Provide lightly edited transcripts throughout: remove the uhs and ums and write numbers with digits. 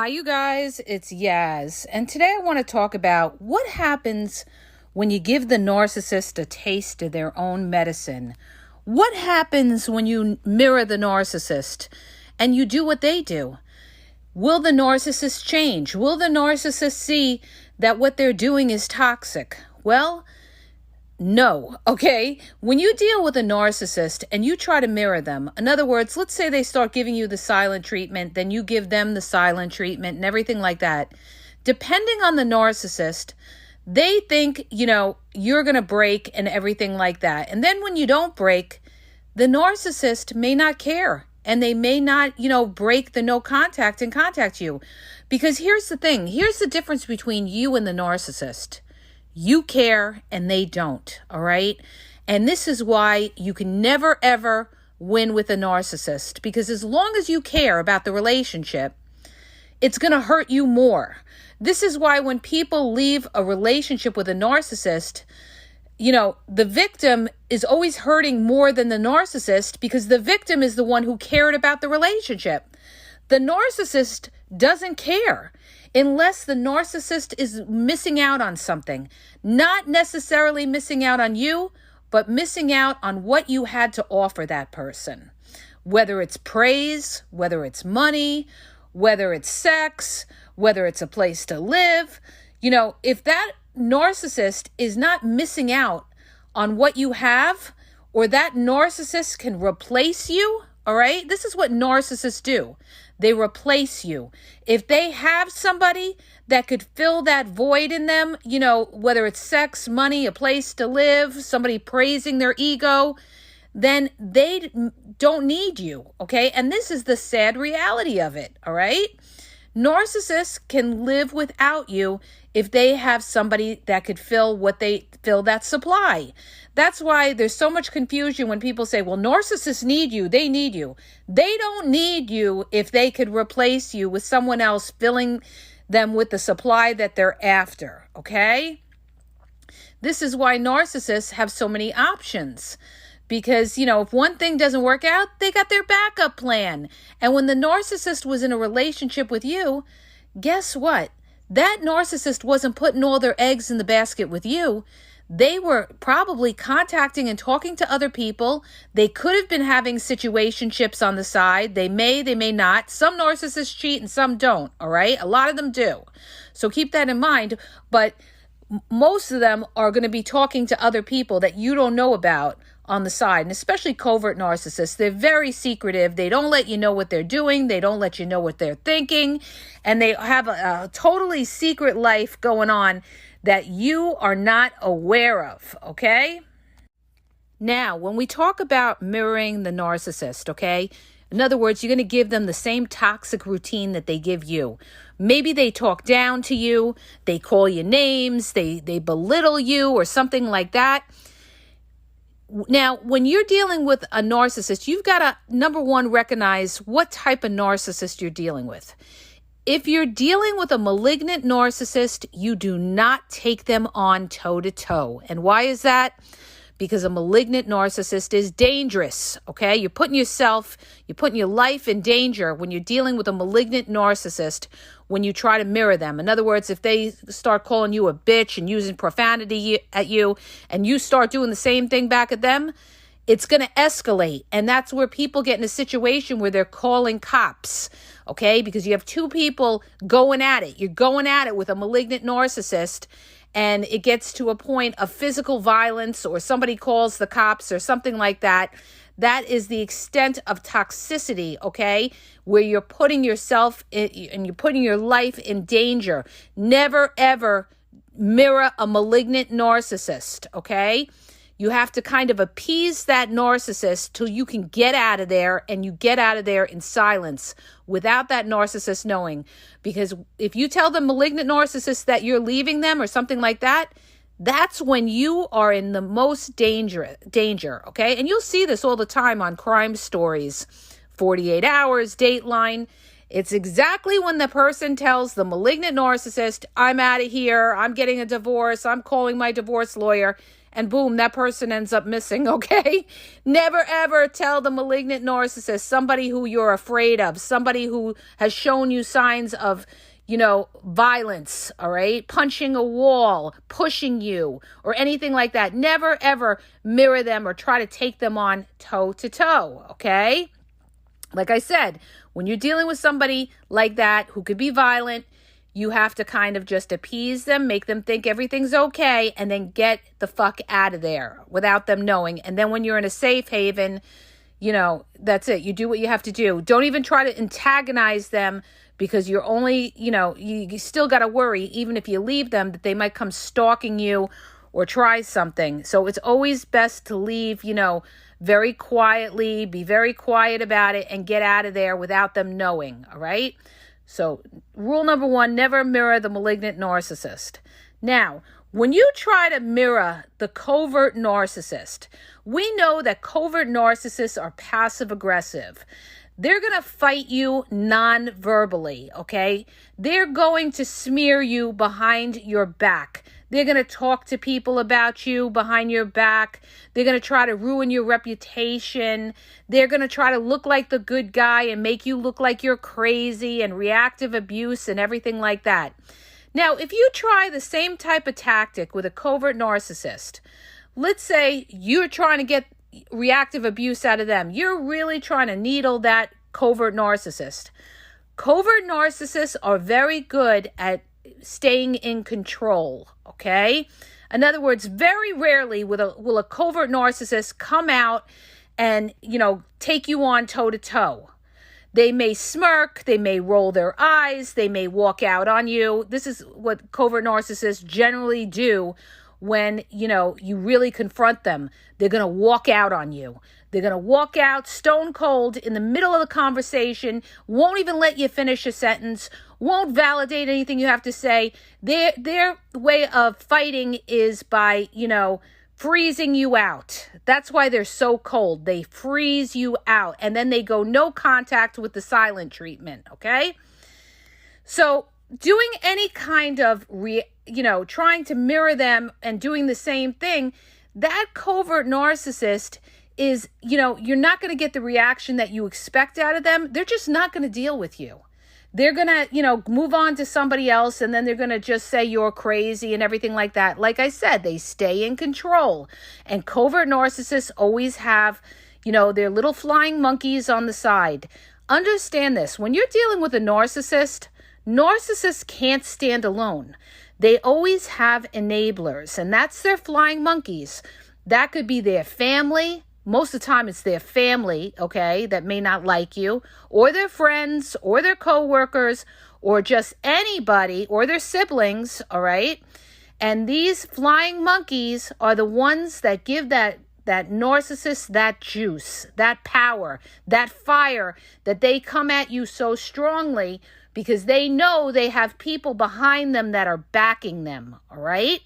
Hi, you guys. It's Yaz. And today I want to talk about what happens when you give the narcissist a taste of their own medicine. What happens when you mirror the narcissist and you do what they do? Will the narcissist change? Will the narcissist see that what they're doing is toxic? Well, no, okay? When you deal with a narcissist and you try to mirror them, in other words, let's say they start giving you the silent treatment, then you give them the silent treatment and everything like that. Depending on the narcissist, they think, you're going to break and everything like that. And then when you don't break, the narcissist may not care and they may not, break the no contact and contact you. Because here's the thing. Here's the difference between you and the narcissist. You care and they don't, all right? And this is why you can never, ever win with a narcissist, because as long as you care about the relationship, it's going to hurt you more. This is why when people leave a relationship with a narcissist, the victim is always hurting more than the narcissist, because the victim is the one who cared about the relationship. The narcissist doesn't care unless the narcissist is missing out on something. Not necessarily missing out on you, but missing out on what you had to offer that person. Whether it's praise, whether it's money, whether it's sex, whether it's a place to live. If that narcissist is not missing out on what you have, or that narcissist can replace you, all right? This is what narcissists do. They replace you. If they have somebody that could fill that void in them, whether it's sex, money, a place to live, somebody praising their ego, then they don't need you, okay? And this is the sad reality of it, all right? Narcissists can live without you if they have somebody that could fill that supply. That's why there's so much confusion when people say, well, narcissists need you. They need you. They don't need you if they could replace you with someone else filling them with the supply that they're after, okay? This is why narcissists have so many options. Because, if one thing doesn't work out, they got their backup plan. And when the narcissist was in a relationship with you, guess what? That narcissist wasn't putting all their eggs in the basket with you. They were probably contacting and talking to other people. They could have been having situationships on the side. They may not. Some narcissists cheat and some don't, all right? A lot of them do. So keep that in mind. But most of them are going to be talking to other people that you don't know about on the side, and especially covert narcissists. They're very secretive. They don't let you know what they're doing. They don't let you know what they're thinking. And they have a totally secret life going on that you are not aware of, okay? Now, when we talk about mirroring the narcissist, okay? In other words, you're going to give them the same toxic routine that they give you. Maybe they talk down to you, they call you names, they belittle you or something like that. Now, when you're dealing with a narcissist, you've got to, number one, recognize what type of narcissist you're dealing with. If you're dealing with a malignant narcissist, you do not take them on toe-to-toe. And why is that? Because a malignant narcissist is dangerous, okay? You're putting your life in danger when you're dealing with a malignant narcissist when you try to mirror them. In other words, if they start calling you a bitch and using profanity at you, and you start doing the same thing back at them, it's going to escalate. And that's where people get in a situation where they're calling cops, okay? Because you have two people going at it. You're going at it with a malignant narcissist, and it gets to a point of physical violence, or somebody calls the cops or something like that. That is the extent of toxicity, okay? Where you're putting yourself and you're putting your life in danger. Never, ever mirror a malignant narcissist, okay? You have to kind of appease that narcissist till you can get out of there, and you get out of there in silence without that narcissist knowing. Because if you tell the malignant narcissist that you're leaving them or something like that, that's when you are in the most danger, okay? And you'll see this all the time on crime stories, 48 Hours, Dateline. It's exactly when the person tells the malignant narcissist, I'm out of here, I'm getting a divorce, I'm calling my divorce lawyer. and boom, that person ends up missing, okay? Never ever tell the malignant narcissist, somebody who you're afraid of, somebody who has shown you signs of, violence, all right? Punching a wall, pushing you, or anything like that. Never ever mirror them or try to take them on toe to toe, okay? Like I said, when you're dealing with somebody like that who could be violent, you have to kind of just appease them, make them think everything's okay, and then get the fuck out of there without them knowing. And then when you're in a safe haven, that's it. You do what you have to do. Don't even try to antagonize them, because you're only, you still got to worry, even if you leave them, that they might come stalking you or try something. So it's always best to leave, very quietly, be very quiet about it, and get out of there without them knowing, all right? So rule number 1, never mirror the malignant narcissist. Now, when you try to mirror the covert narcissist, we know that covert narcissists are passive aggressive. They're going to fight you non-verbally, okay? They're going to smear you behind your back. They're going to talk to people about you behind your back. They're going to try to ruin your reputation. They're going to try to look like the good guy and make you look like you're crazy, and reactive abuse and everything like that. Now, if you try the same type of tactic with a covert narcissist, let's say you're trying to get reactive abuse out of them. You're really trying to needle that covert narcissist. Covert narcissists are very good at staying in control, okay? In other words, very rarely will a covert narcissist come out and, take you on toe-to-toe. They may smirk, they may roll their eyes, they may walk out on you. This is what covert narcissists generally do when, you really confront them. They're going to walk out on you. They're going to walk out stone cold in the middle of the conversation, won't even let you finish a sentence, won't validate anything you have to say. Their way of fighting is by, freezing you out. That's why they're so cold. They freeze you out, and then they go no contact with the silent treatment, okay? So doing any kind of, trying to mirror them and doing the same thing, that covert narcissist is, you're not going to get the reaction that you expect out of them. They're just not going to deal with you. They're going to, move on to somebody else, and then they're going to just say you're crazy and everything like that. Like I said, they stay in control. And covert narcissists always have, their little flying monkeys on the side. Understand this. When you're dealing with a narcissist, narcissists can't stand alone. They always have enablers, and that's their flying monkeys. That could be their family. Most of the time it's their family, okay, that may not like you, or their friends, or their coworkers, or just anybody, or their siblings, all right? And these flying monkeys are the ones that give that narcissist that juice, that power, that fire, that they come at you so strongly because they know they have people behind them that are backing them, all right?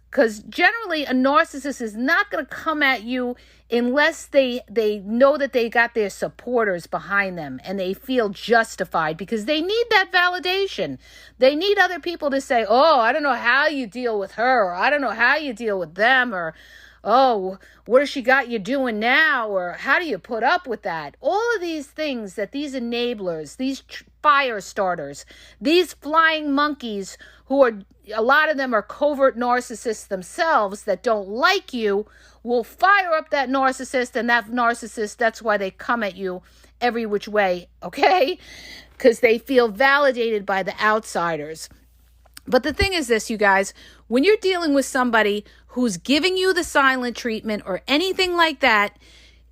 Because generally a narcissist is not going to come at you unless they know that they got their supporters behind them and they feel justified, because they need that validation. They need other people to say, oh, I don't know how you deal with her, or I don't know how you deal with them, or oh, what has she got you doing now, or how do you put up with that? All of these things that these enablers, these fire starters, these flying monkeys who are, a lot of them are covert narcissists themselves that don't like you, will fire up that narcissist, and that narcissist, that's why they come at you every which way, okay? Because they feel validated by the outsiders. But the thing is this, you guys, when you're dealing with somebody who's giving you the silent treatment or anything like that,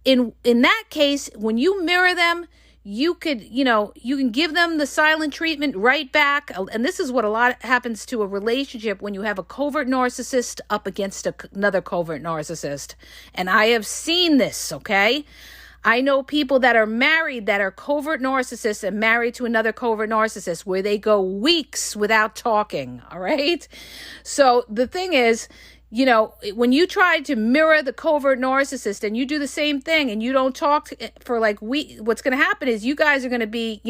in that case, when you mirror them, you could, you can give them the silent treatment right back. And this is what a lot happens to a relationship when you have a covert narcissist up against another covert narcissist. And I have seen this, okay? I know people that are married that are covert narcissists and married to another covert narcissist where they go weeks without talking, all right? So the thing is, when you try to mirror the covert narcissist and you do the same thing and you don't talk for like weeks, what's going to happen is you guys are going to be,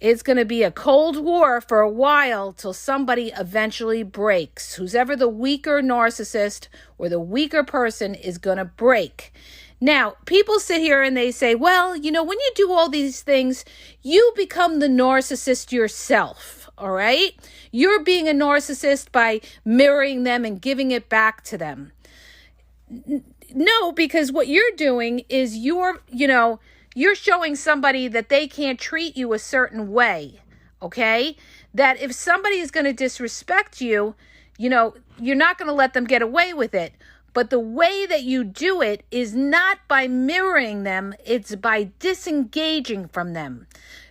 It's going to be a cold war for a while till somebody eventually breaks. Who's ever the weaker narcissist or the weaker person is going to break. Now, people sit here and they say, well, when you do all these things, you become the narcissist yourself, all right? You're being a narcissist by mirroring them and giving it back to them. No, because what you're doing is you're showing somebody that they can't treat you a certain way, okay? That if somebody is going to disrespect you, you're not going to let them get away with it. But the way that you do it is not by mirroring them, it's by disengaging from them.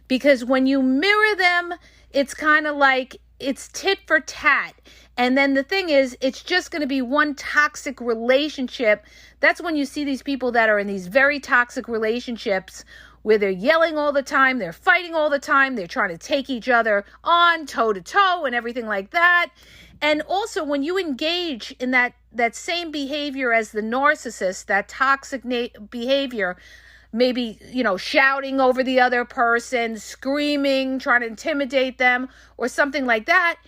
Because when you mirror them, it's kind of like it's tit for tat. And then the thing is, it's just going to be one toxic relationship. That's when you see these people that are in these very toxic relationships where they're yelling all the time, they're fighting all the time, they're trying to take each other on toe to toe and everything like that. And also when you engage in that same behavior as the narcissist, that toxic behavior, maybe, shouting over the other person, screaming, trying to intimidate them or something like that,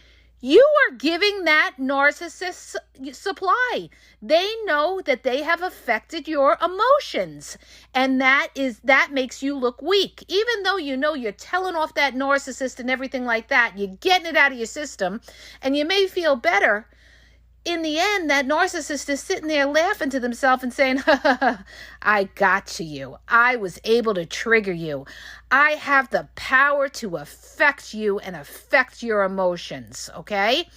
you are giving that narcissist supply. They know that they have affected your emotions, and that makes you look weak. Even though you're telling off that narcissist and everything like that, you're getting it out of your system, and you may feel better. In the end, that narcissist is sitting there laughing to themselves and saying, I got to you. I was able to trigger you. I have the power to affect you and affect your emotions, okay?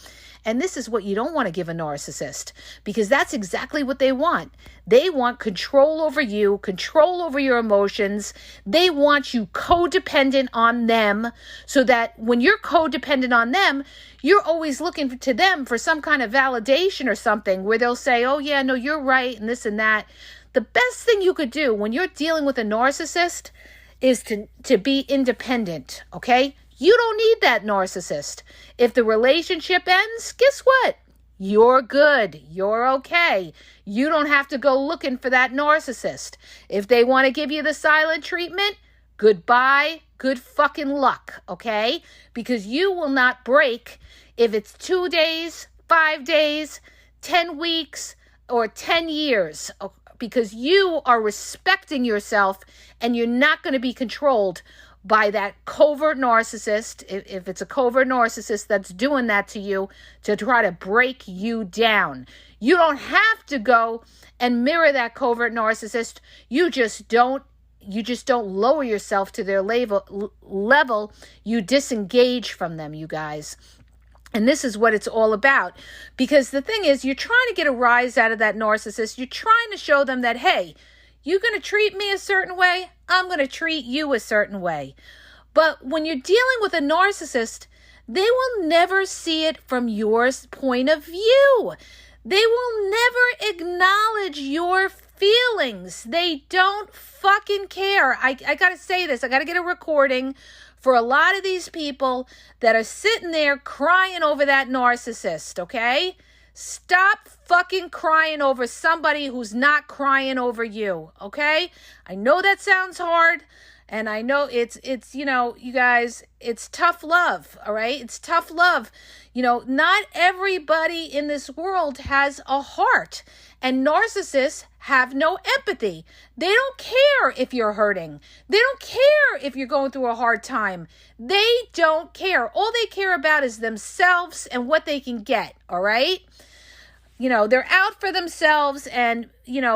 And this is what you don't want to give a narcissist, because that's exactly what they want. They want control over you, control over your emotions. They want you codependent on them, so that when you're codependent on them, you're always looking to them for some kind of validation or something where they'll say, oh yeah, no, you're right, and this and that. The best thing you could do when you're dealing with a narcissist is to be independent, okay? You don't need that narcissist. If the relationship ends, guess what? You're good. You're okay. You don't have to go looking for that narcissist. If they want to give you the silent treatment, goodbye, good fucking luck, okay? Because you will not break if it's 2 days, 5 days, 10 weeks, or 10 years, because you are respecting yourself and you're not going to be controlled by that covert narcissist, if it's a covert narcissist that's doing that to you to try to break you down. You don't have to go and mirror that covert narcissist. You just don't lower yourself to their level. You disengage from them, you guys. And this is what it's all about. Because the thing is, you're trying to get a rise out of that narcissist. You're trying to show them that, hey, you're going to treat me a certain way, I'm going to treat you a certain way. But when you're dealing with a narcissist, they will never see it from your point of view. They will never acknowledge your feelings. They don't fucking care. I got to say this. I got to get a recording for a lot of these people that are sitting there crying over that narcissist, okay? Stop fucking crying over somebody who's not crying over you, okay? I know that sounds hard, and I know it's you guys, it's tough love, all right? It's tough love. Not everybody in this world has a heart, and narcissists have no empathy. They don't care if you're hurting. They don't care if you're going through a hard time. They don't care. All they care about is themselves and what they can get, all right? They're out for themselves, and,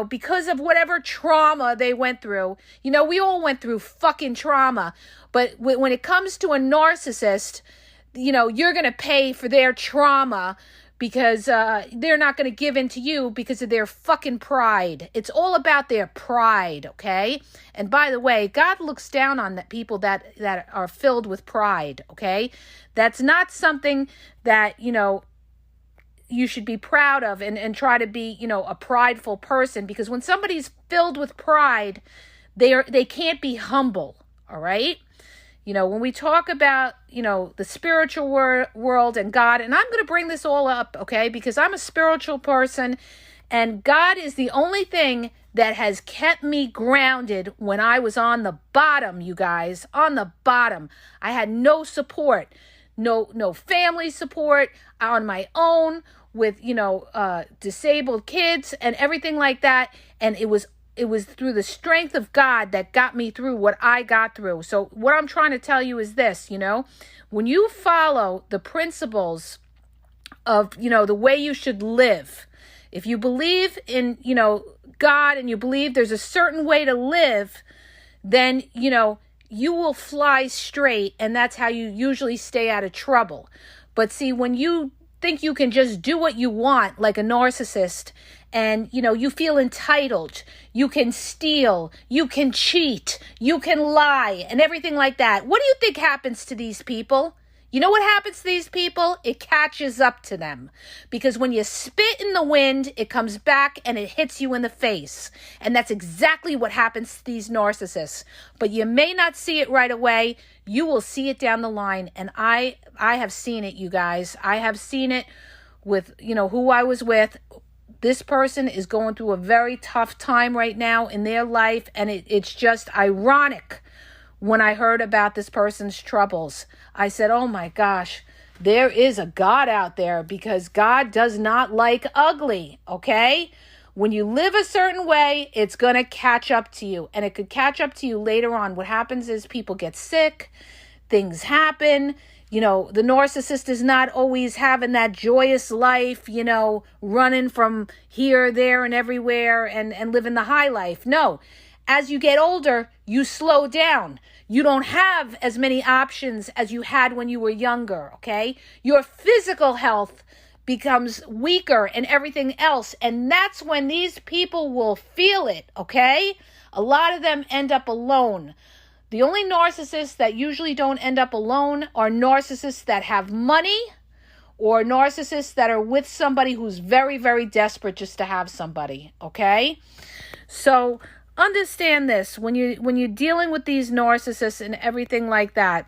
because of whatever trauma they went through. We all went through fucking trauma. But when it comes to a narcissist, you're going to pay for their trauma because they're not going to give in to you because of their fucking pride. It's all about their pride, okay? And by the way, God looks down on that people that are filled with pride, okay? That's not something that, you should be proud of and try to be, a prideful person, because when somebody's filled with pride, they can't be humble, all right? When we talk about, the spiritual world and God, and I'm going to bring this all up, okay? Because I'm a spiritual person, And God is the only thing that has kept me grounded when I was on the bottom, you guys, on the bottom. I had no support, no family support, on my own with, disabled kids and everything like that. And it was through the strength of God that got me through what I got through. So what I'm trying to tell you is this, when you follow the principles of, the way you should live, if you believe in, God, and you believe there's a certain way to live, then, you will fly straight, and that's how you usually stay out of trouble. But see, when you think you can just do what you want, like a narcissist, and, you feel entitled, you can steal, you can cheat, you can lie, and everything like that, what do you think happens to these people? You know what happens to these people? It catches up to them. Because when you spit in the wind, it comes back and it hits you in the face. And that's exactly what happens to these narcissists. But you may not see it right away. You will see it down the line. And I have seen it, you guys. I have seen it with, who I was with. This person is going through a very tough time right now in their life. And it's just ironic. When I heard about this person's troubles, I said, oh my gosh, there is a God out there, because God does not like ugly, okay? When you live a certain way, it's going to catch up to you, and it could catch up to you later on. What happens is people get sick, things happen. The narcissist is not always having that joyous life, running from here, there, and everywhere and living the high life. No. As you get older, you slow down. You don't have as many options as you had when you were younger, okay? Your physical health becomes weaker and everything else. And that's when these people will feel it, okay? A lot of them end up alone. The only narcissists that usually don't end up alone are narcissists that have money, or narcissists that are with somebody who's very, very desperate just to have somebody, okay? So understand this, when you're dealing with these narcissists and everything like that,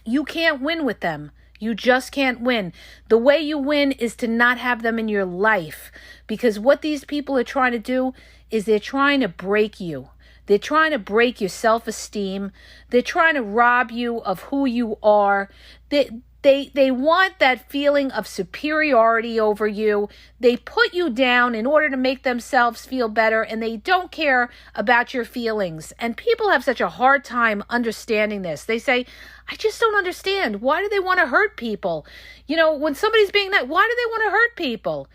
you can't win with them. You just can't win. The way you win is to not have them in your life, because what these people are trying to do is they're trying to break you. They're trying to break your self-esteem. They're trying to rob you of who you are. They want that feeling of superiority over you. They put you down in order to make themselves feel better, and they don't care about your feelings. And people have such a hard time understanding this. They say, I just don't understand. Why do they want to hurt people? When somebody's being that, why do they want to hurt people?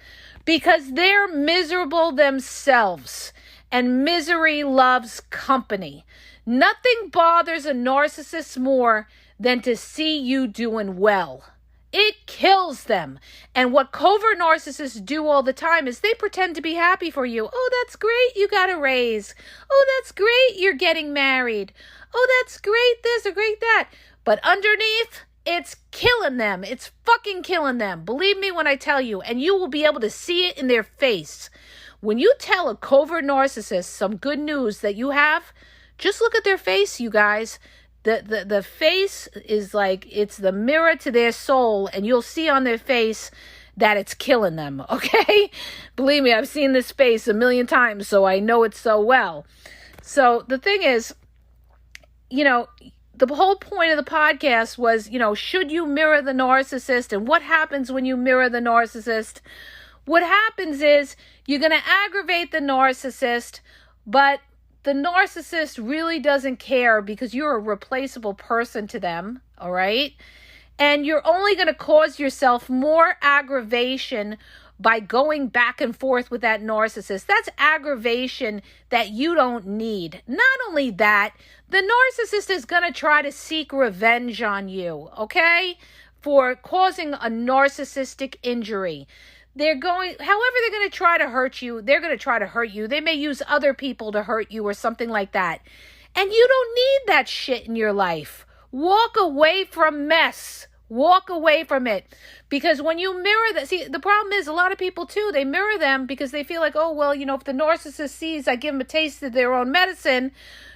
Because they're miserable themselves, and misery loves company. Nothing bothers a narcissist more than to see you doing well. It kills them. And what covert narcissists do all the time is they pretend to be happy for you. Oh, that's great, you got a raise. Oh, that's great, you're getting married. Oh, that's great this or great that. But underneath, it's killing them. It's fucking killing them. Believe me when I tell you. And you will be able to see it in their face. When you tell a covert narcissist some good news that you have, just look at their face, you guys. The face is like, it's the mirror to their soul, and you'll see on their face that it's killing them, okay? Believe me, I've seen this face a million times, so I know it so well. So the thing is, the whole point of the podcast was, should you mirror the narcissist, and what happens when you mirror the narcissist? What happens is you're going to aggravate the narcissist, but the narcissist really doesn't care, because you're a replaceable person to them, all right? And you're only going to cause yourself more aggravation by going back and forth with that narcissist. That's aggravation that you don't need. Not only that, the narcissist is going to try to seek revenge on you, okay? For causing a narcissistic injury. However they're going to try to hurt you, they're going to try to hurt you. They may use other people to hurt you or something like that. And you don't need that shit in your life. Walk away from mess. Walk away from it. Because when you mirror that, see, the problem is a lot of people too, they mirror them because they feel like, oh, well, if the narcissist sees I give them a taste of their own medicine,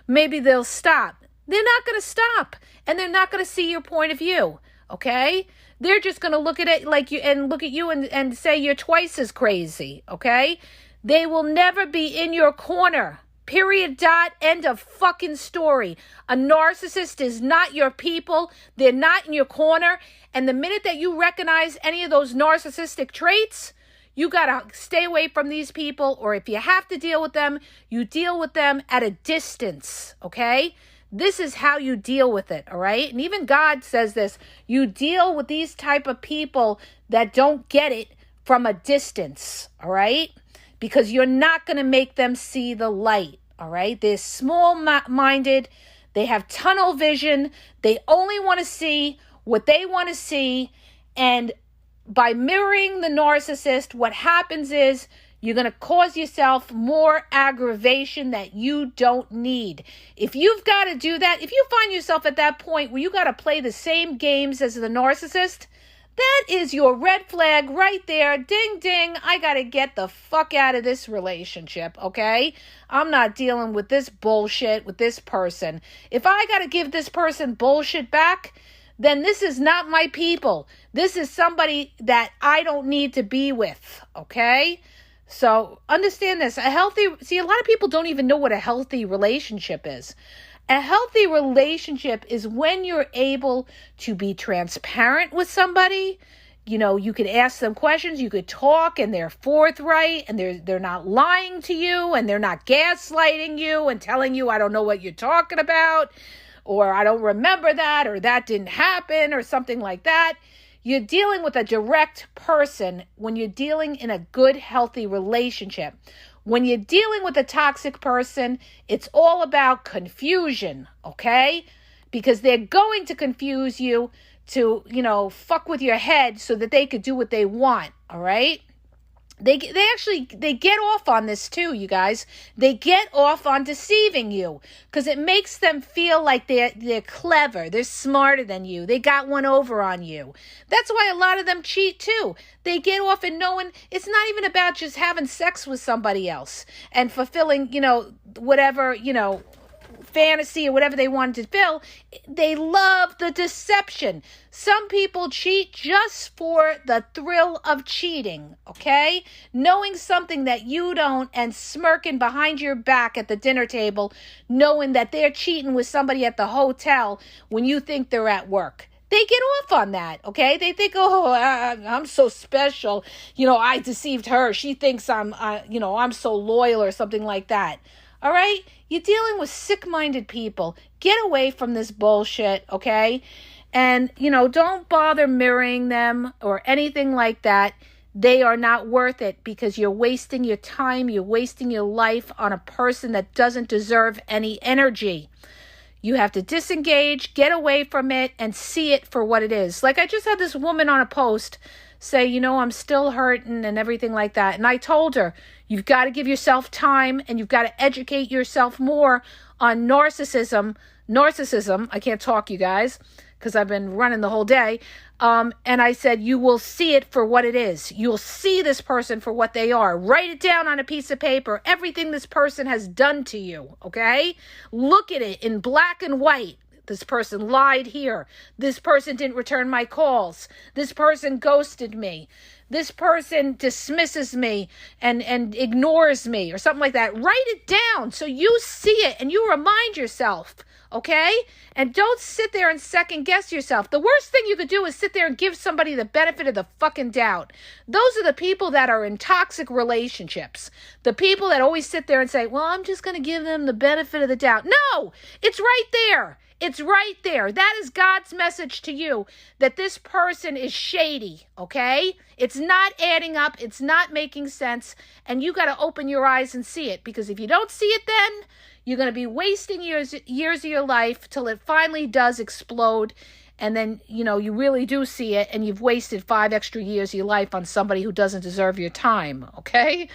maybe they'll stop. They're not going to stop. And they're not going to see your point of view. okay? They're just going to look at it like you and look at you and say you're twice as crazy, okay? They will never be in your corner. Period, dot, end of fucking story. A narcissist is not your people. They're not in your corner. And the minute that you recognize any of those narcissistic traits, you got to stay away from these people. Or if you have to deal with them, you deal with them at a distance, okay? This is how you deal with it, all right? And even God says this. You deal with these type of people that don't get it from a distance, all right? Because you're not going to make them see the light, all right? They're small-minded. They have tunnel vision. They only want to see what they want to see. And by mirroring the narcissist, what happens is you're going to cause yourself more aggravation that you don't need. If you've got to do that, if you find yourself at that point where you got to play the same games as the narcissist, that is your red flag right there. Ding, ding. I got to get the fuck out of this relationship, okay? I'm not dealing with this bullshit with this person. If I got to give this person bullshit back, then this is not my people. This is somebody that I don't need to be with, okay? So understand this. A lot of people don't even know what a healthy relationship is. A healthy relationship is when you're able to be transparent with somebody. You know, you could ask them questions, you could talk, and they're forthright, and they're not lying to you, and they're not gaslighting you and telling you, I don't know what you're talking about, or I don't remember that, or that didn't happen, or something like that. You're dealing with a direct person when you're dealing in a good, healthy relationship. When you're dealing with a toxic person, it's all about confusion, okay? Because they're going to confuse you to, fuck with your head so that they could do what they want, all right? They get off on this too, you guys. They get off on deceiving you because it makes them feel like they're clever. They're smarter than you. They got one over on you. That's why a lot of them cheat too. They get off and knowing it's not even about just having sex with somebody else and fulfilling, whatever, fantasy or whatever they wanted to fill. They love the deception. Some people cheat just for the thrill of cheating, okay? Knowing something that you don't and smirking behind your back at the dinner table, knowing that they're cheating with somebody at the hotel when you think they're at work. They get off on that, okay? They think, I'm so special. I deceived her. She thinks I'm so loyal or something like that. All right? You're dealing with sick-minded people. Get away from this bullshit, okay? And, don't bother mirroring them or anything like that. They are not worth it because you're wasting your time. You're wasting your life on a person that doesn't deserve any energy. You have to disengage, get away from it, and see it for what it is. Like I just had this woman on a post say, I'm still hurting and everything like that. And I told her, you've got to give yourself time and you've got to educate yourself more on narcissism. I can't talk, you guys, because I've been running the whole day. And I said, you will see it for what it is. You'll see this person for what they are. Write it down on a piece of paper. Everything this person has done to you, okay? Look at it in black and white. This person lied here. This person didn't return my calls. This person ghosted me. This person dismisses me and ignores me or something like that. Write it down so you see it and you remind yourself, okay? And don't sit there and second guess yourself. The worst thing you could do is sit there and give somebody the benefit of the fucking doubt. Those are the people that are in toxic relationships. The people that always sit there and say, well, I'm just going to give them the benefit of the doubt. No, it's right there. It's right there. That is God's message to you, that this person is shady, okay? It's not adding up. It's not making sense. And you got to open your eyes and see it, because if you don't see it then, you're going to be wasting years of your life till it finally does explode. And then, you really do see it, and you've wasted 5 extra years of your life on somebody who doesn't deserve your time, okay?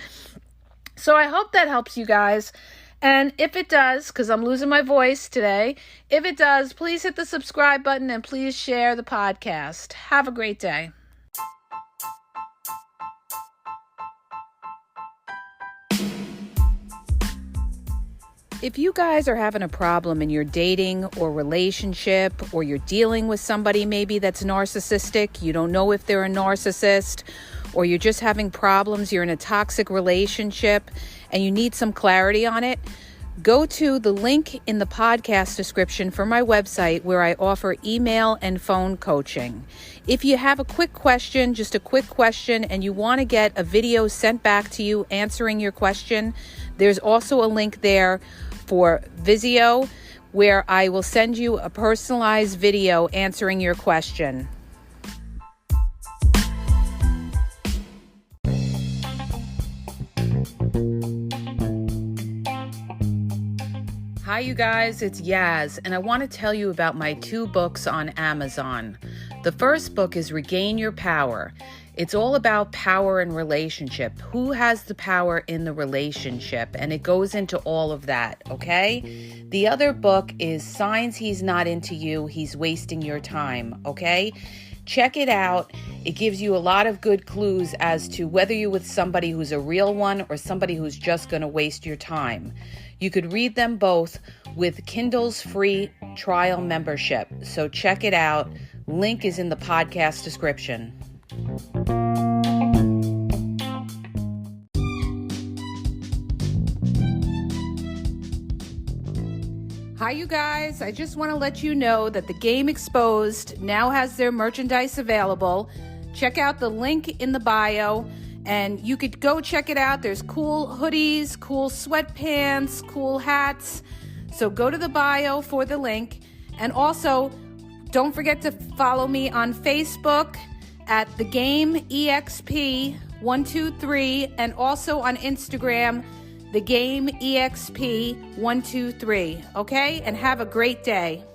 So I hope that helps you guys. And if it does, because I'm losing my voice today, if it does, please hit the subscribe button and please share the podcast. Have a great day. If you guys are having a problem in your dating or relationship, or you're dealing with somebody maybe that's narcissistic, you don't know if they're a narcissist, or you're just having problems, you're in a toxic relationship and you need some clarity on it, go to the link in the podcast description for my website where I offer email and phone coaching. If you have a quick question, just a quick question, and you want to get a video sent back to you answering your question, there's also a link there for Vizio where I will send you a personalized video answering your question. Hi, you guys, it's Yaz, and I want to tell you about my 2 books on Amazon. The first book is Regain Your Power. It's all about power and relationship. Who has the power in the relationship? And it goes into all of that, okay? The other book is Signs He's Not Into You, He's Wasting Your Time, okay? Check it out. It gives you a lot of good clues as to whether you're with somebody who's a real one or somebody who's just going to waste your time. You could read them both with Kindle's free trial membership. So check it out. Link is in the podcast description. Hi, you guys. I just want to let you know that the Game Exposed now has their merchandise available. Check out the link in the bio. And you could go check it out. There's cool hoodies, cool sweatpants, cool hats. So go to the bio for the link. And also, don't forget to follow me on Facebook at The Game EXP123 and also on Instagram, The Game EXP123. Okay? And have a great day.